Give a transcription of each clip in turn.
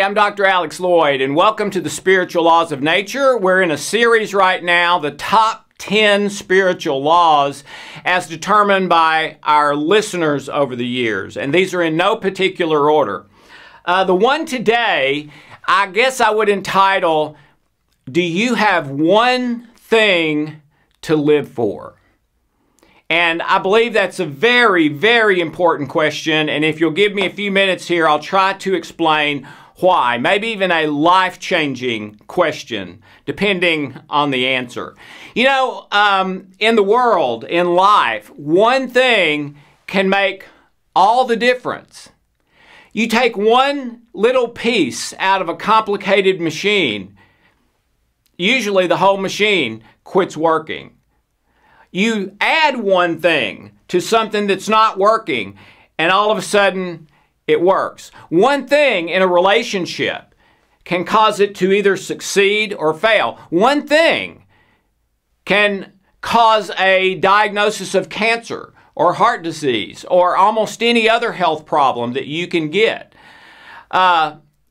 I'm Dr. Alex Loyd, and welcome to the Spiritual Laws of Nature. We're in a series right now, the top 10 spiritual laws as determined by our listeners over the years. And these are in no particular order. The one today, I guess I would entitle, Do You Have One Thing to Live For? And I believe that's a very, very important question. And if you'll give me a few minutes here, I'll try to explain why. Maybe even a life-changing question, depending on the answer. You know, in the world, in life, one thing can make all the difference. You take one little piece out of a complicated machine, usually the whole machine quits working. You add one thing to something that's not working, and all of a sudden, it works. One thing in a relationship can cause it to either succeed or fail. One thing can cause a diagnosis of cancer or heart disease or almost any other health problem that you can get.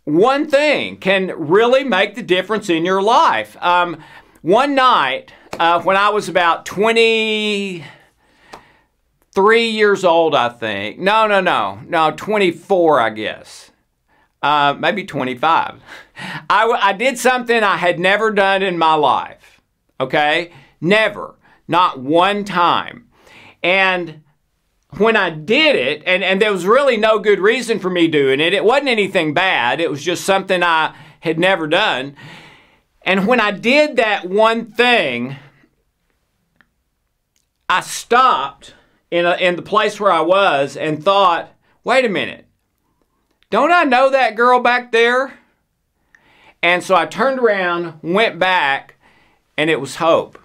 One thing can really make the difference in your life. One night, when I was about 23 years old, I think. No, 24, I guess. Maybe 25. I did something I had never done in my life. Okay? Never. Not one time. And when I did it, and there was really no good reason for me doing it. It wasn't anything bad. It was just something I had never done. And when I did that one thing, I stopped in the place where I was and thought, wait a minute, don't I know that girl back there? And so I turned around, went back, and it was Hope.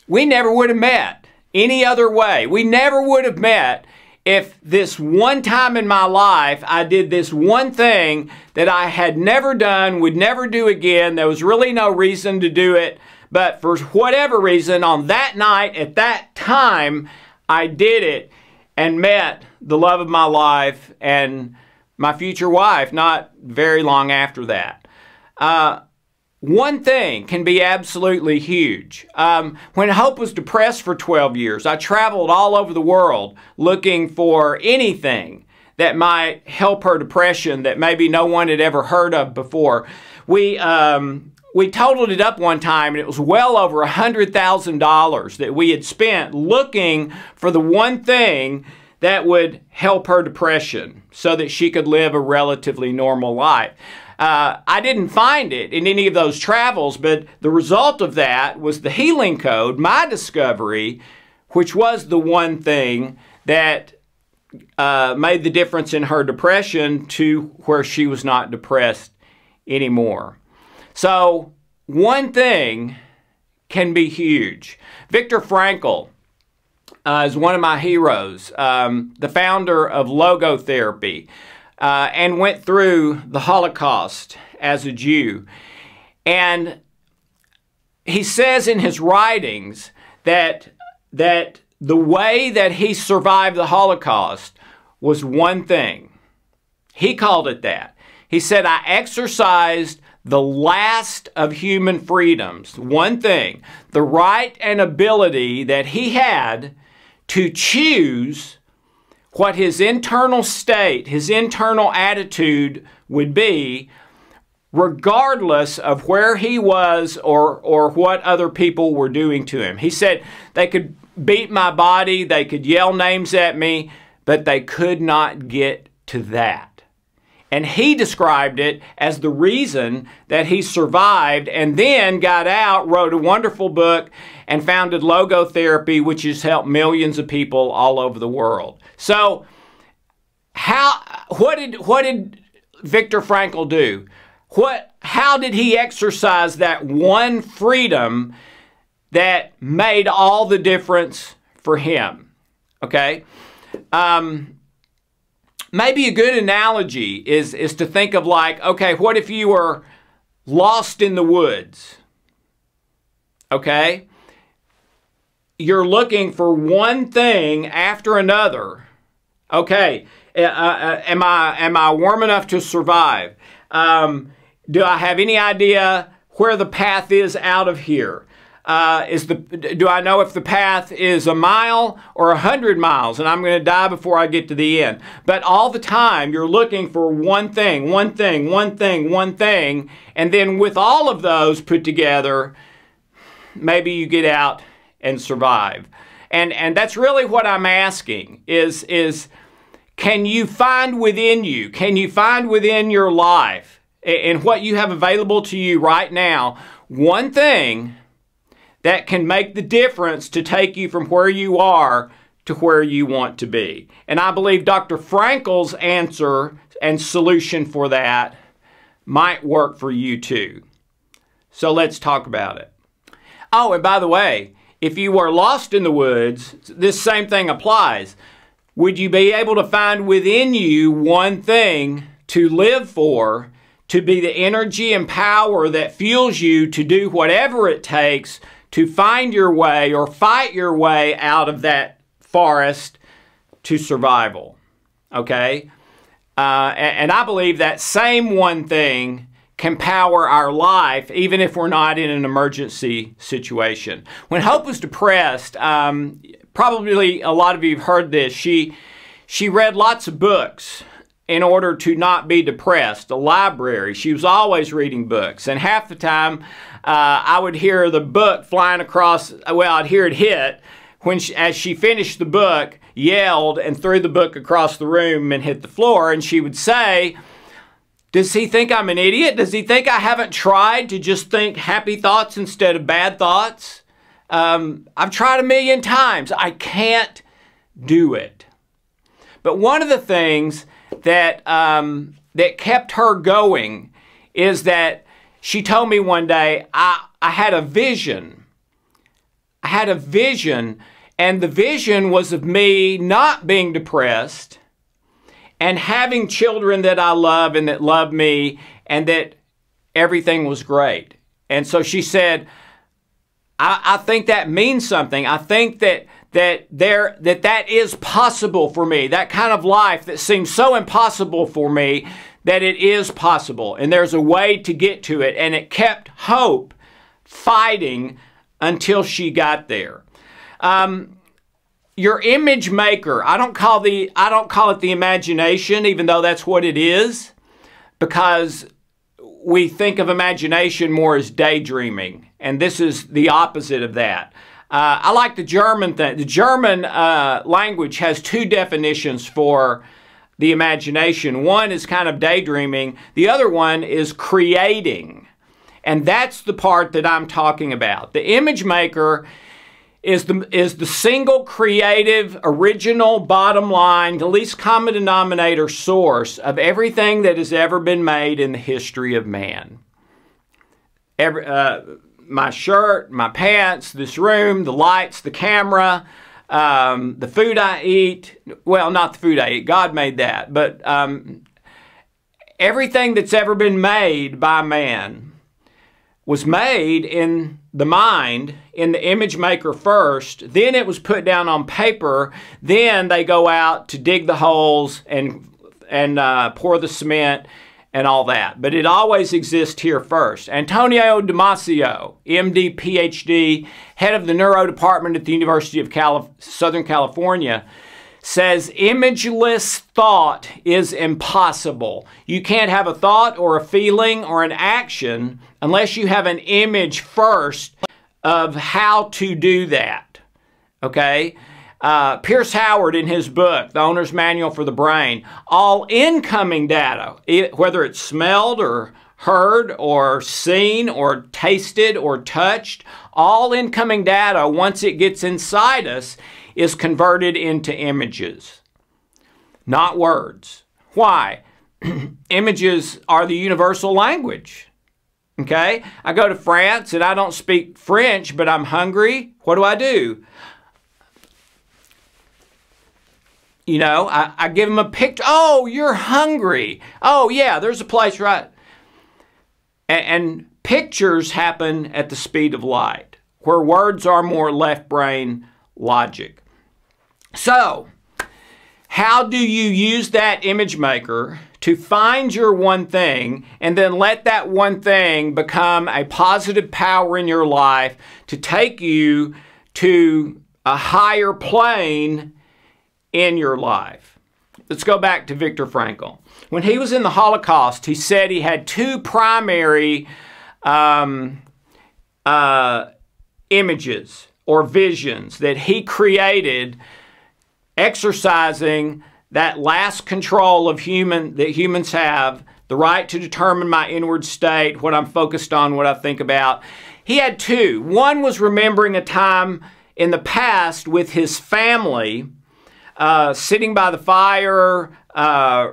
We never would have met any other way. We never would have met if this one time in my life I did this one thing that I had never done, would never do again. There was really no reason to do it. But for whatever reason, on that night, at that time, I did it and met the love of my life and my future wife not very long after that. One thing can be absolutely huge. When Hope was depressed for 12 years, I traveled all over the world looking for anything that might help her depression that maybe no one had ever heard of before. We totaled it up one time, and it was well over $100,000 that we had spent looking for the one thing that would help her depression so that she could live a relatively normal life. I didn't find it in any of those travels, but the result of that was the healing code, my discovery, which was the one thing that made the difference in her depression to where she was not depressed anymore. So one thing can be huge. Viktor Frankl is one of my heroes, the founder of logotherapy, and went through the Holocaust as a Jew. And he says in his writings that the way that he survived the Holocaust was one thing. He called it that. He said, I exercised the last of human freedoms, one thing, the right and ability that he had to choose what his internal state, his internal attitude would be, regardless of where he was or what other people were doing to him. He said, they could beat my body, they could yell names at me, but they could not get to that. And he described it as the reason that he survived and then got out, wrote a wonderful book, and founded logotherapy, which has helped millions of people all over the world. So, what did Viktor Frankl do? How did he exercise that one freedom that made all the difference for him? Okay? Maybe a good analogy is to think of like, okay, what if you were lost in the woods? Okay? You're looking for one thing after another. Okay, am I warm enough to survive? Do I have any idea where the path is out of here? Do I know if the path is a mile or 100 miles and I'm going to die before I get to the end? But all the time you're looking for one thing, one thing, one thing, one thing, and then with all of those put together, maybe you get out and survive. And that's really what I'm asking is can you find within you, can you find within your life and what you have available to you right now, one thing that can make the difference to take you from where you are to where you want to be? And I believe Dr. Frankl's answer and solution for that might work for you too. So let's talk about it. Oh, and by the way, if you were lost in the woods, this same thing applies. Would you be able to find within you one thing to live for, to be the energy and power that fuels you to do whatever it takes to find your way or fight your way out of that forest to survival? Okay? And I believe that same one thing can power our life even if we're not in an emergency situation. When Hope was depressed, probably a lot of you have heard this, she read lots of books in order to not be depressed. A library. She was always reading books. And half the time, I would hear the book flying across, well, I'd hear it hit when as she finished the book, yelled and threw the book across the room and hit the floor. And she would say, does he think I'm an idiot? Does he think I haven't tried to just think happy thoughts instead of bad thoughts? I've tried 1,000,000 times. I can't do it. But one of the things that kept her going is that she told me one day, I had a vision. I had a vision, and the vision was of me not being depressed and having children that I love and that love me and that everything was great. And so she said, I think that means something. I think that is possible for me. That kind of life that seems so impossible for me, that it is possible. And there's a way to get to it. And it kept Hope fighting until she got there. Your image maker, I don't call it the imagination, even though that's what it is, because we think of imagination more as daydreaming, and this is the opposite of that. I like the German thing. The German language has two definitions for the imagination. One is kind of daydreaming. The other one is creating, and that's the part that I'm talking about. The image maker is the single creative, original, bottom line, the least common denominator source of everything that has ever been made in the history of man. My shirt, my pants, this room, the lights, the camera, the food I eat. Well, not the food I eat. God made that. But everything that's ever been made by man was made in the mind, in the image maker first, then it was put down on paper, then they go out to dig the holes and pour the cement and all that. But it always exists here first. Antonio Damasio, MD, PhD, head of the neuro department at the University of Southern California, says imageless thought is impossible. You can't have a thought or a feeling or an action unless you have an image first of how to do that. Okay? Pierce Howard, in his book, The Owner's Manual for the Brain, all incoming data, whether it's smelled or heard or seen or tasted or touched, all incoming data, once it gets inside us, is converted into images, not words. Why? Images are the universal language. Okay? I go to France and I don't speak French, but I'm hungry. What do? You know, I give them a picture. Oh, you're hungry. Oh, yeah, there's a place right. And pictures happen at the speed of light, where words are more left brain logic. So, how do you use that image maker to find your one thing and then let that one thing become a positive power in your life to take you to a higher plane in your life. Let's go back to Viktor Frankl. When he was in the Holocaust, he said he had two primary images or visions that he created, exercising that last control of that humans have, the right to determine my inward state, what I'm focused on, what I think about. He had two. One was remembering a time in the past with his family, sitting by the fire,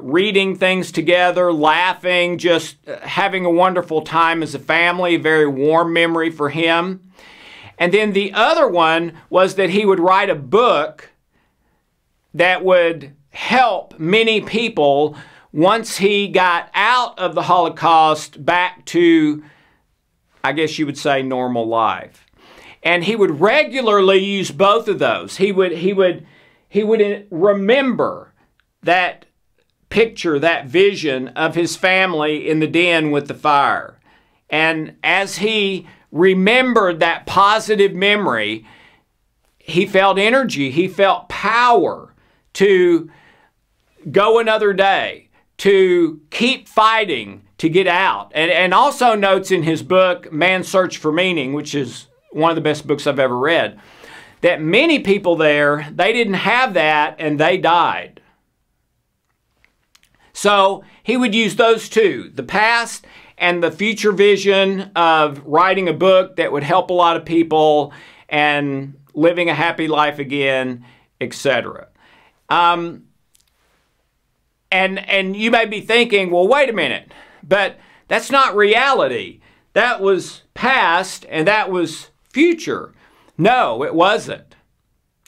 reading things together, laughing, just having a wonderful time as a family, a very warm memory for him. And then the other one was that he would write a book that would help many people once he got out of the Holocaust back to, I guess you would say, normal life. And he would regularly use both of those. He would remember that picture, that vision of his family in the den with the fire. And as he remembered that positive memory, he felt energy, he felt power to go another day, to keep fighting to get out. And also notes in his book, Man's Search for Meaning, which is one of the best books I've ever read, that many people there, they didn't have that and they died. So he would use those two, the past and the future vision of writing a book that would help a lot of people and living a happy life again, etc. And you may be thinking, well, wait a minute, but that's not reality. That was past and that was future. No, it wasn't.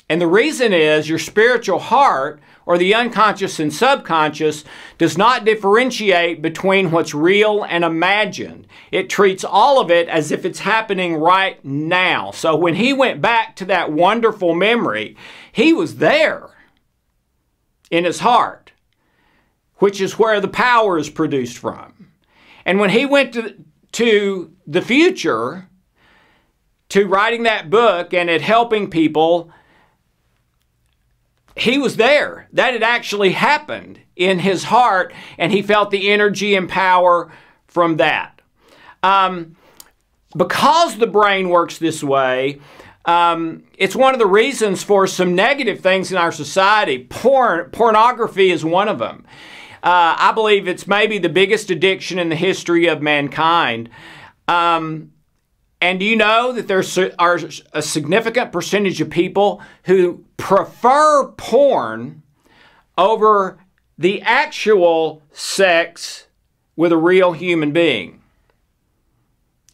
And the reason is your spiritual heart, or the unconscious and subconscious, does not differentiate between what's real and imagined. It treats all of it as if it's happening right now. So when he went back to that wonderful memory, he was there in his heart, which is where the power is produced from. And when he went to the future, to writing that book and it helping people, he was there. That had actually happened in his heart, and he felt the energy and power from that. Because the brain works this way, it's one of the reasons for some negative things in our society. Pornography is one of them. I believe it's maybe the biggest addiction in the history of mankind. And do you know that there are a significant percentage of people who prefer porn over the actual sex with a real human being?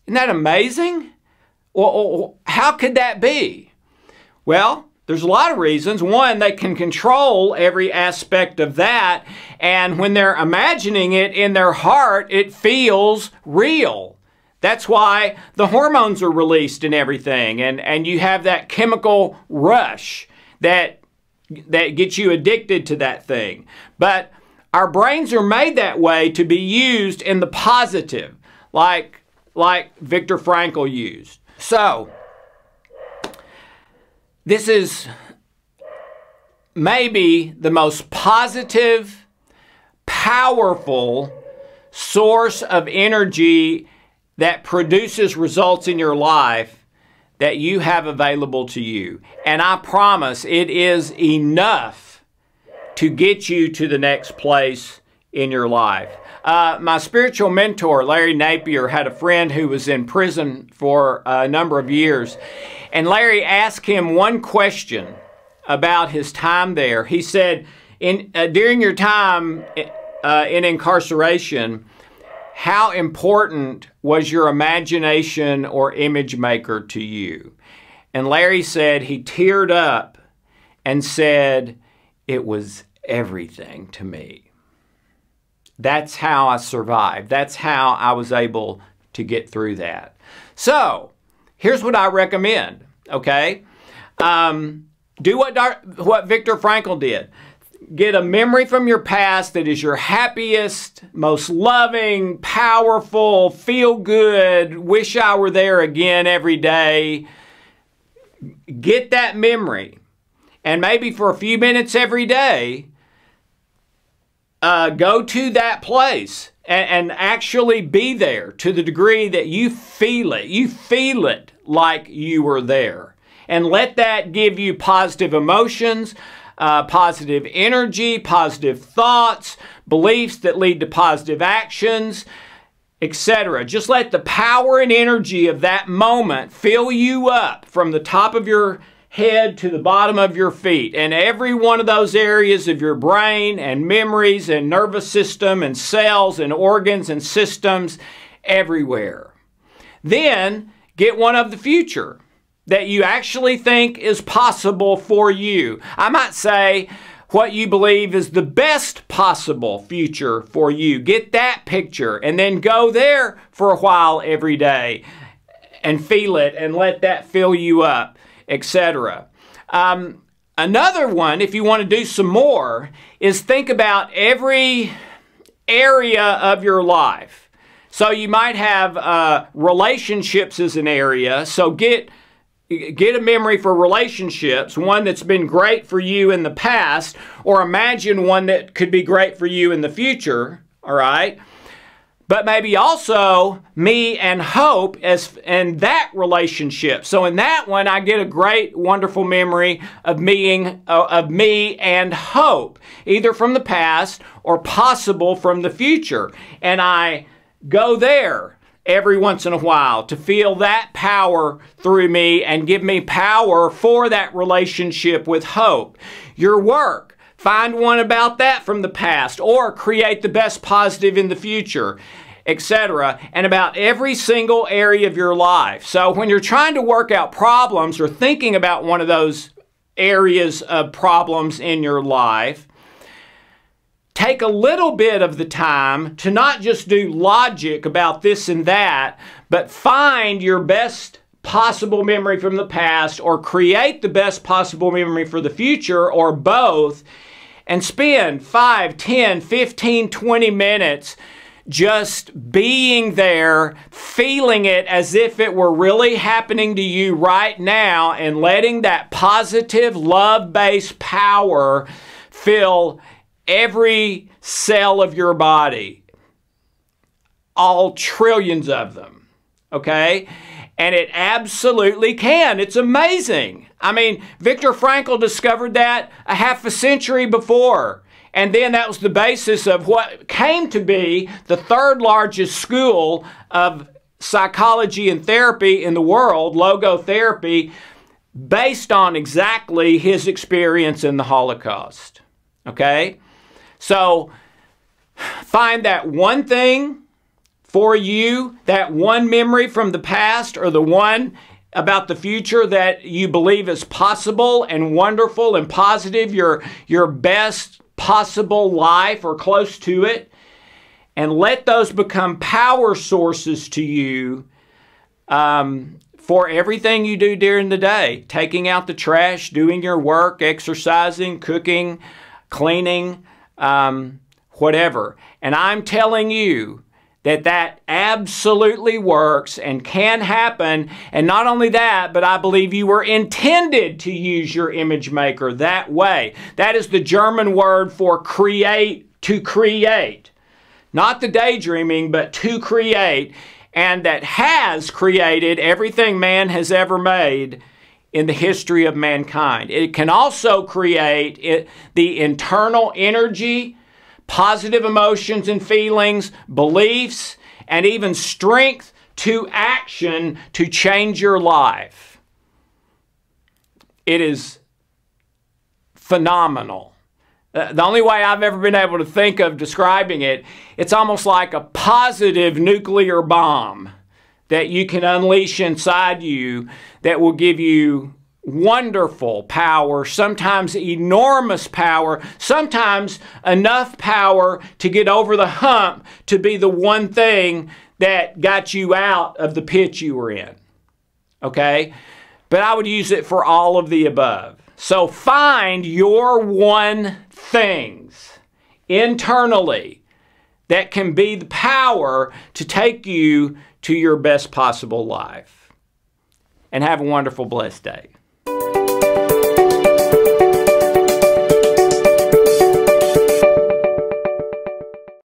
Isn't that amazing? Well, how could that be? Well, there's a lot of reasons. One, they can control every aspect of that, and when they're imagining it in their heart, it feels real. That's why the hormones are released and everything, and you have that chemical rush that gets you addicted to that thing. But our brains are made that way to be used in the positive, like Viktor Frankl used. So, this is maybe the most positive, powerful source of energy that produces results in your life that you have available to you. And I promise it is enough to get you to the next place in your life. My spiritual mentor, Larry Napier, had a friend who was in prison for a number of years. And Larry asked him one question about his time there. He said, during your time in incarceration, how important was your imagination or image maker to you? And Larry said he teared up and said, it was everything to me. That's how I survived. That's how I was able to get through that. So, here's what I recommend, okay? Do what Viktor Frankl did. get a memory from your past that is your happiest, most loving, powerful, feel good, wish I were there again every day. Get that memory. And maybe for a few minutes every day, go to that place and actually be there to the degree that you feel it. You feel it like you were there. And let that give you positive emotions, positive energy, positive thoughts, beliefs that lead to positive actions, etc. Just let the power and energy of that moment fill you up from the top of your head to the bottom of your feet, and every one of those areas of your brain and memories and nervous system and cells and organs and systems everywhere. Then get one of the future that you actually think is possible for you. I might say what you believe is the best possible future for you. Get that picture and then go there for a while every day and feel it and let that fill you up, etc. Another one, if you want to do some more, is think about every area of your life. So you might have relationships as an area. So get a memory for relationships, one that's been great for you in the past, or imagine one that could be great for you in the future, all right? But maybe also me and hope and that relationship. So in that one, I get a great, wonderful memory of me and hope, either from the past or possible from the future. And I go there every once in a while to feel that power through me and give me power for that relationship with hope. Your work. Find one about that from the past, or create the best positive in the future, etc. And about every single area of your life. So when you're trying to work out problems or thinking about one of those areas of problems in your life, take a little bit of the time to not just do logic about this and that, but find your best possible memory from the past or create the best possible memory for the future, or both, and spend 5, 10, 15, 20 minutes just being there, feeling it as if it were really happening to you right now, and letting that positive, love-based power fill every cell of your body. All trillions of them. Okay? And it absolutely can. It's amazing. I mean, Viktor Frankl discovered that a half a century before. And then that was the basis of what came to be the third largest school of psychology and therapy in the world, logotherapy, based on exactly his experience in the Holocaust. Okay? So, find that one thing for you, that one memory from the past or the one about the future that you believe is possible and wonderful and positive, your best possible life or close to it, and let those become power sources to you for everything you do during the day. Taking out the trash, doing your work, exercising, cooking, cleaning, whatever. And I'm telling you that absolutely works and can happen. And not only that, but I believe you were intended to use your image maker that way. That is the German word for create, to create. Not the daydreaming, but to create. And that has created everything man has ever made in the history of mankind. It can also create the internal energy, positive emotions and feelings, beliefs, and even strength to action to change your life. It is phenomenal. The only way I've ever been able to think of describing it, it's almost like a positive nuclear bomb that you can unleash inside you that will give you wonderful power, sometimes enormous power, sometimes enough power to get over the hump to be the one thing that got you out of the pit you were in. Okay? But I would use it for all of the above. So find your one things internally that can be the power to take you to your best possible life. And have a wonderful, blessed day.